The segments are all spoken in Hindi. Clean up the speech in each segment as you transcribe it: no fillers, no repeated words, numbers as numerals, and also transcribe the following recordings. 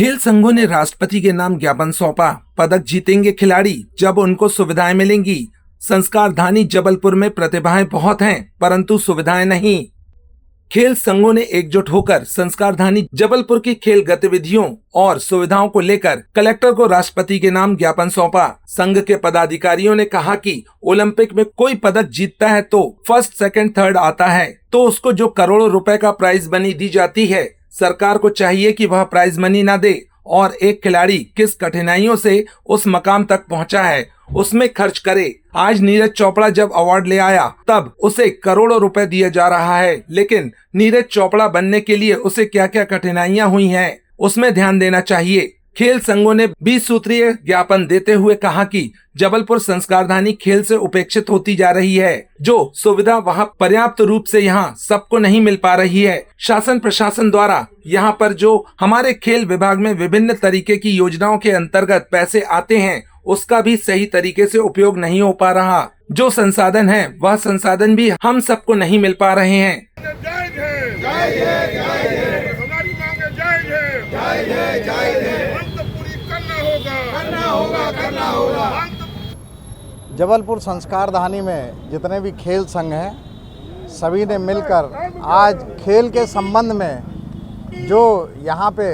खेल संघों ने राष्ट्रपति के नाम ज्ञापन सौंपा। पदक जीतेंगे खिलाड़ी जब उनको सुविधाएं मिलेंगी। संस्कारधानी जबलपुर में प्रतिभाएं बहुत हैं, परंतु सुविधाएं नहीं। खेल संघों ने एकजुट होकर संस्कारधानी जबलपुर की खेल गतिविधियों और सुविधाओं को लेकर कलेक्टर को राष्ट्रपति के नाम ज्ञापन सौंपा। संघ के पदाधिकारियों ने कहा कि ओलंपिक में कोई पदक जीतता है तो फर्स्ट, सेकंड, थर्ड आता है तो उसको जो करोड़ों रुपए का प्राइज मनी दी जाती है, सरकार को चाहिए कि वह प्राइज मनी न दे और एक खिलाड़ी किस कठिनाइयों से उस मकाम तक पहुंचा है उसमें खर्च करे। आज नीरज चोपड़ा जब अवार्ड ले आया तब उसे करोड़ों रुपए दिया जा रहा है, लेकिन नीरज चोपड़ा बनने के लिए उसे क्या क्या कठिनाइयां हुई हैं उसमें ध्यान देना चाहिए। खेल संघों ने 20 सूत्रीय ज्ञापन देते हुए कहा कि जबलपुर संस्कारधानी खेल से उपेक्षित होती जा रही है। जो सुविधा वहां पर्याप्त रूप से यहां सबको नहीं मिल पा रही है। शासन प्रशासन द्वारा यहां पर जो हमारे खेल विभाग में विभिन्न तरीके की योजनाओं के अंतर्गत पैसे आते हैं उसका भी सही तरीके से उपयोग नहीं हो पा रहा। जो संसाधन है वह संसाधन भी हम सबको नहीं मिल पा रहे हैं। जबलपुर संस्कारधानी में जितने भी खेल संघ हैं सभी ने मिलकर आज खेल के संबंध में जो यहाँ पे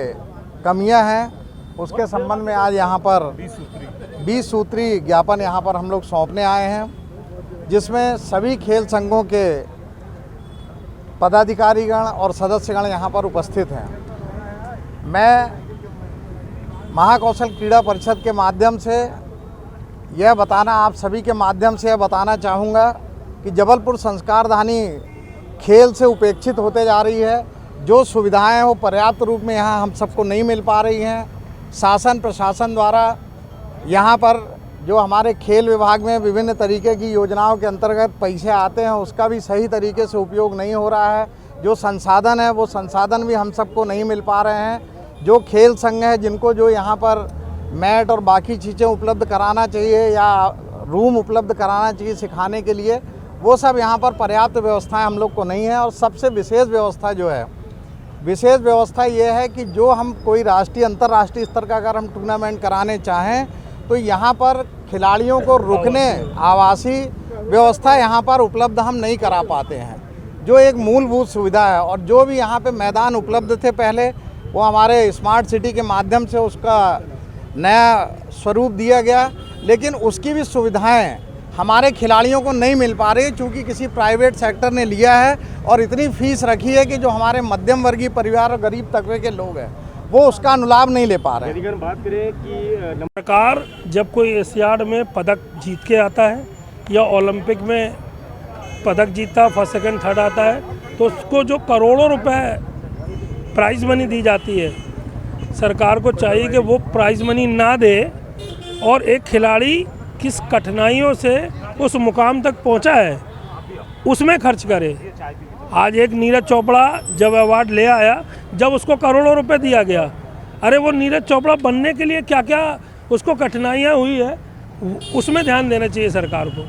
कमियां हैं उसके संबंध में आज यहाँ पर 20 सूत्री ज्ञापन यहाँ पर हम लोग सौंपने आए हैं, जिसमें सभी खेल संघों के पदाधिकारीगण और सदस्यगण यहाँ पर उपस्थित हैं। मैं महाकौशल क्रीड़ा परिषद के माध्यम से यह बताना, आप सभी के माध्यम से यह बताना चाहूँगा कि जबलपुर संस्कारधानी खेल से उपेक्षित होते जा रही है। जो सुविधाएं हैं वो पर्याप्त रूप में यहाँ हम सबको नहीं मिल पा रही हैं। शासन प्रशासन द्वारा यहाँ पर जो हमारे खेल विभाग में विभिन्न तरीके की योजनाओं के अंतर्गत पैसे आते हैं उसका भी सही तरीके से उपयोग नहीं हो रहा है। जो संसाधन है वो संसाधन भी हम सबको नहीं मिल पा रहे हैं। जो खेल संघ है जिनको जो यहाँ पर मैट और बाकी चीज़ें उपलब्ध कराना चाहिए या रूम उपलब्ध कराना चाहिए सिखाने के लिए, वो सब यहाँ पर पर्याप्त व्यवस्थाएं हम लोग को नहीं है। और सबसे विशेष व्यवस्था जो है, विशेष व्यवस्था ये है कि जो हम कोई राष्ट्रीय अंतर्राष्ट्रीय स्तर का अगर हम टूर्नामेंट कराने चाहें तो यहाँ पर खिलाड़ियों को रुकने, आवासीय व्यवस्था यहाँ पर उपलब्ध हम नहीं करा पाते हैं, जो एक मूलभूत सुविधा है। और जो भी यहाँ पे मैदान उपलब्ध थे पहले, वो हमारे स्मार्ट सिटी के माध्यम से उसका नया स्वरूप दिया गया, लेकिन उसकी भी सुविधाएं हमारे खिलाड़ियों को नहीं मिल पा रही, चूँकि किसी प्राइवेट सेक्टर ने लिया है और इतनी फीस रखी है कि जो हमारे मध्यम वर्गीय परिवार और गरीब तबके के लोग हैं वो उसका अनुलाभ नहीं ले पा रहे हैं। अगर बात करें कि सरकार जब कोई एशियाड में पदक जीत के आता है या ओलंपिक में पदक जीतता, फर्स्ट, सेकंड, थर्ड आता है तो उसको जो करोड़ों रुपए प्राइज़ मनी दी जाती है, सरकार को चाहिए कि वो प्राइज़ मनी ना दे और एक खिलाड़ी किस कठिनाइयों से उस मुकाम तक पहुंचा है उसमें खर्च करे। आज एक नीरज चोपड़ा जब अवार्ड ले आया, जब उसको करोड़ों रुपए दिया गया, अरे वो नीरज चोपड़ा बनने के लिए क्या क्या उसको कठिनाइयाँ हुई है उसमें ध्यान देना चाहिए सरकार को।